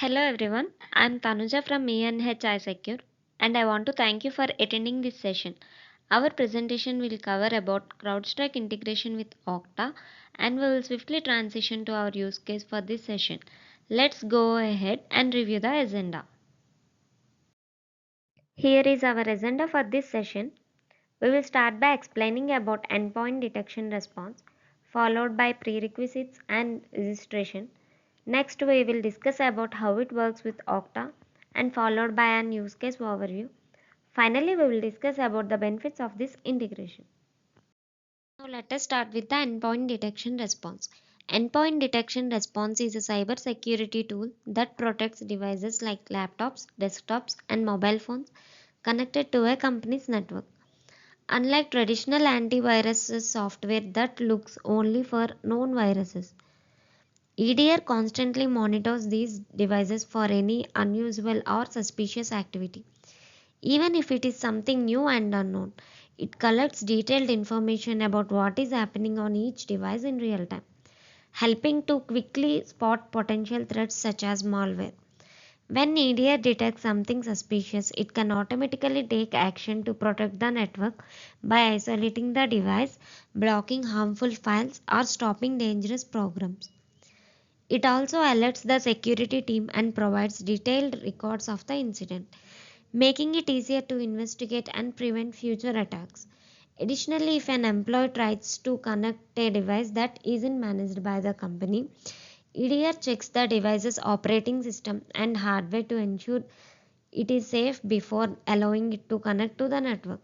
Hello everyone, I am Tanuja from ENH iSecure and I want to thank you for attending this session. Our presentation will cover about Crowdstrike integration with Okta and we will swiftly transition to our use case for this session. Let's go ahead and review the agenda. Here is our agenda for this session. We will start by explaining about endpoint detection response, followed by prerequisites and registration. Next, we will discuss about how it works with Okta and followed by an use case overview. Finally, we will discuss about the benefits of this integration. Now, let us start with the endpoint detection response. Endpoint detection response is a cyber security tool that protects devices like laptops, desktops, and mobile phones connected to a company's network. Unlike traditional antivirus software that looks only for known viruses, EDR constantly monitors these devices for any unusual or suspicious activity. Even if it is something new and unknown, it collects detailed information about what is happening on each device in real time, helping to quickly spot potential threats such as malware. When EDR detects something suspicious, it can automatically take action to protect the network by isolating the device, blocking harmful files, or stopping dangerous programs. It also alerts the security team and provides detailed records of the incident, making it easier to investigate and prevent future attacks. Additionally, if an employee tries to connect a device that isn't managed by the company, EDR checks the device's operating system and hardware to ensure it is safe before allowing it to connect to the network.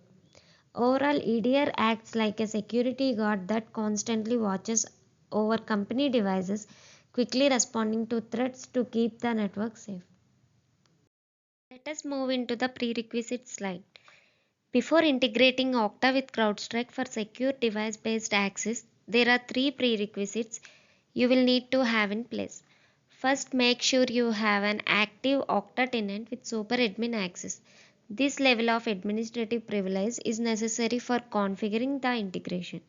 Overall, EDR acts like a security guard that constantly watches over company devices, quickly responding to threats to keep the network safe. Let us move into the prerequisite slide. Before integrating Okta with CrowdStrike for secure device based access, there are three prerequisites you will need to have in place. First, make sure you have an active Okta tenant with super admin access. This level of administrative privilege is necessary for configuring the integration.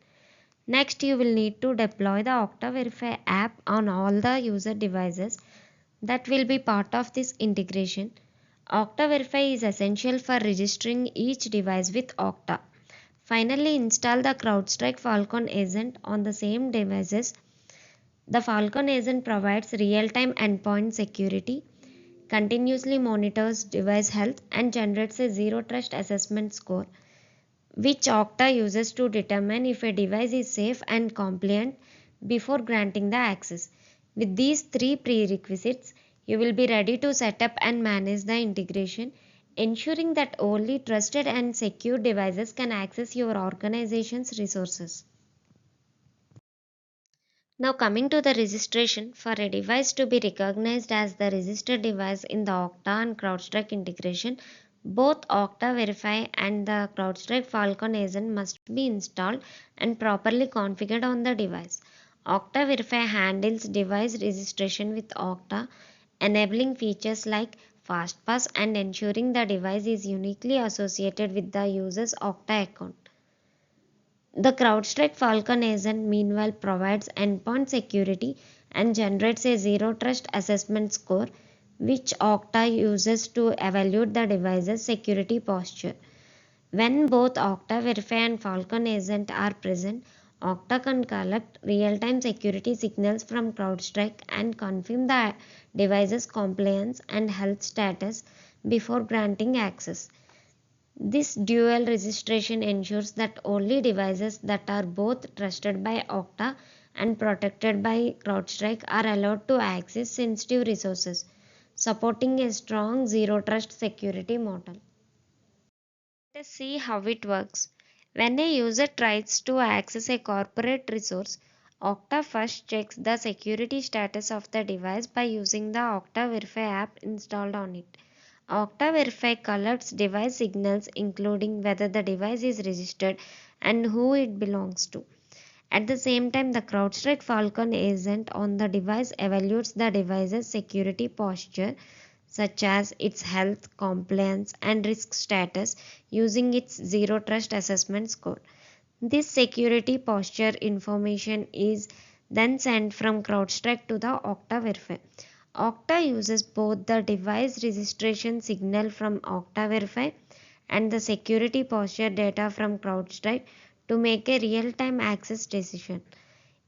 Next, you will need to deploy the Okta Verify app on all the user devices that will be part of this integration. Okta Verify is essential for registering each device with Okta. Finally, install the CrowdStrike Falcon agent on the same devices. The Falcon agent provides real-time endpoint security, continuously monitors device health, and generates a zero trust assessment score, which Okta uses to determine if a device is safe and compliant before granting the access. With these three prerequisites, you will be ready to set up and manage the integration, ensuring that only trusted and secure devices can access your organization's resources. Now, coming to the registration, for a device to be recognized as the registered device in the Okta and CrowdStrike integration, both Okta Verify and the CrowdStrike Falcon agent must be installed and properly configured on the device. Okta Verify handles device registration with Okta, enabling features like FastPass and ensuring the device is uniquely associated with the user's Okta account. The CrowdStrike Falcon agent meanwhile provides endpoint security and generates a zero trust assessment score, which Okta uses to evaluate the device's security posture. When both Okta Verify and Falcon agent are present, Okta can collect real-time security signals from CrowdStrike and confirm the device's compliance and health status before granting access. This dual registration ensures that only devices that are both trusted by Okta and protected by CrowdStrike are allowed to access sensitive resources, supporting a strong zero trust security model. Let us see how it works. When a user tries to access a corporate resource, Okta first checks the security status of the device by using the Okta Verify app installed on it. Okta Verify collects device signals including whether the device is registered and who it belongs to. At the same time, the CrowdStrike Falcon agent on the device evaluates the device's security posture, such as its health, compliance, and risk status, using its zero trust assessment score. This security posture information is then sent from CrowdStrike to the Okta Verify. Okta uses both the device registration signal from Okta Verify and the security posture data from CrowdStrike to make a real-time access decision.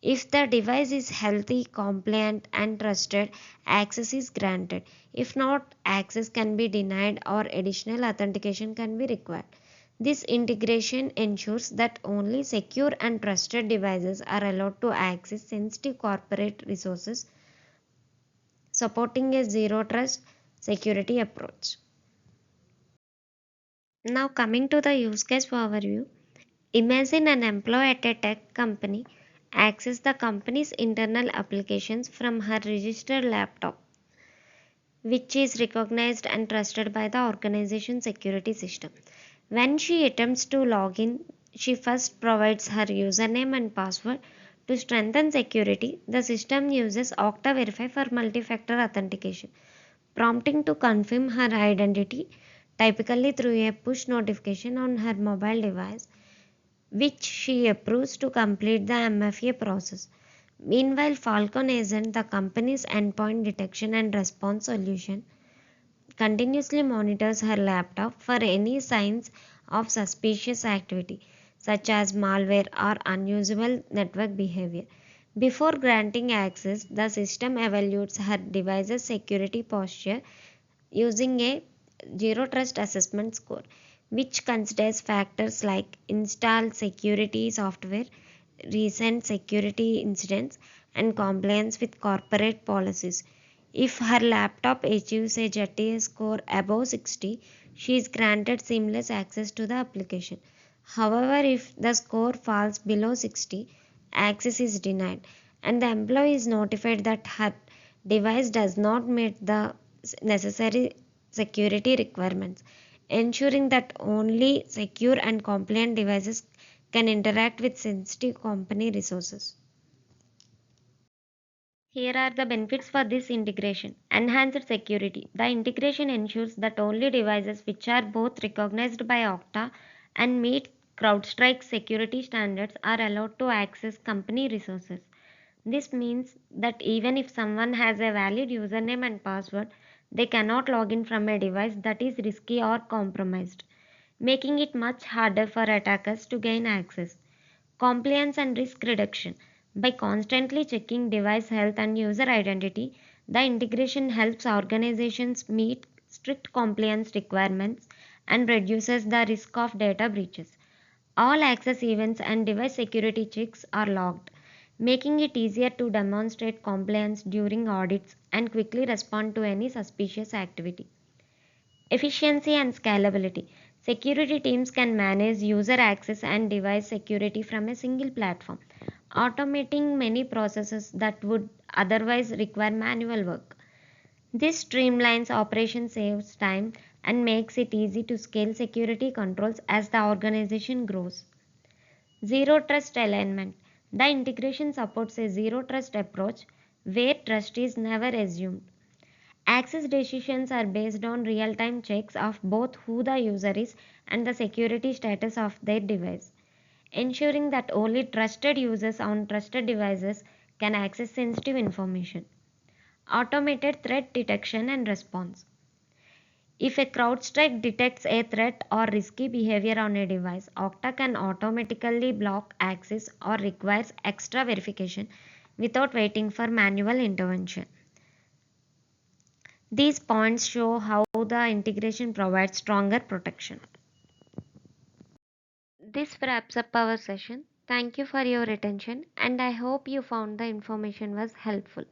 If the device is healthy, compliant, and trusted, access is granted. If not, access can be denied or additional authentication can be required. This integration ensures that only secure and trusted devices are allowed to access sensitive corporate resources, supporting a zero trust security approach. Now, coming to the use case overview, imagine an employee at a tech company access the company's internal applications from her registered laptop, which is recognized and trusted by the organization security system. When she attempts to log in, she first provides her username and password. To strengthen security, the system uses Okta Verify for multi-factor authentication, prompting to confirm her identity, typically through a push notification on her mobile device, which she approves to complete the MFA process. Meanwhile, Falcon Agent, the company's endpoint detection and response solution, continuously monitors her laptop for any signs of suspicious activity, such as malware or unusual network behavior. Before granting access, the system evaluates her device's security posture using a zero trust assessment score, which considers factors like installed security software, recent security incidents, and compliance with corporate policies. If her laptop achieves a JTS score above 60, she is granted seamless access to the application. However, if the score falls below 60, access is denied, and the employee is notified that her device does not meet the necessary security requirements, ensuring that only secure and compliant devices can interact with sensitive company resources. Here are the benefits for this integration. Enhanced security. The integration ensures that only devices which are both recognized by Okta and meet CrowdStrike security standards are allowed to access company resources. This means that even if someone has a valid username and password, they cannot log in from a device that is risky or compromised, making it much harder for attackers to gain access. Compliance and risk reduction. By constantly checking device health and user identity, the integration helps organizations meet strict compliance requirements and reduces the risk of data breaches. All access events and device security checks are logged, making it easier to demonstrate compliance during audits and quickly respond to any suspicious activity. Efficiency and scalability. Security teams can manage user access and device security from a single platform, automating many processes that would otherwise require manual work. This streamlines operations, saves time, and makes it easy to scale security controls as the organization grows. Zero trust alignment. The integration supports a zero trust approach where trust is never assumed. Access decisions are based on real time checks of both who the user is and the security status of their device, ensuring that only trusted users on trusted devices can access sensitive information. Automated threat detection and response. If a CrowdStrike detects a threat or risky behavior on a device, Okta can automatically block access or requires extra verification without waiting for manual intervention. These points show how the integration provides stronger protection. This wraps up our session. Thank you for your attention and I hope you found the information was helpful.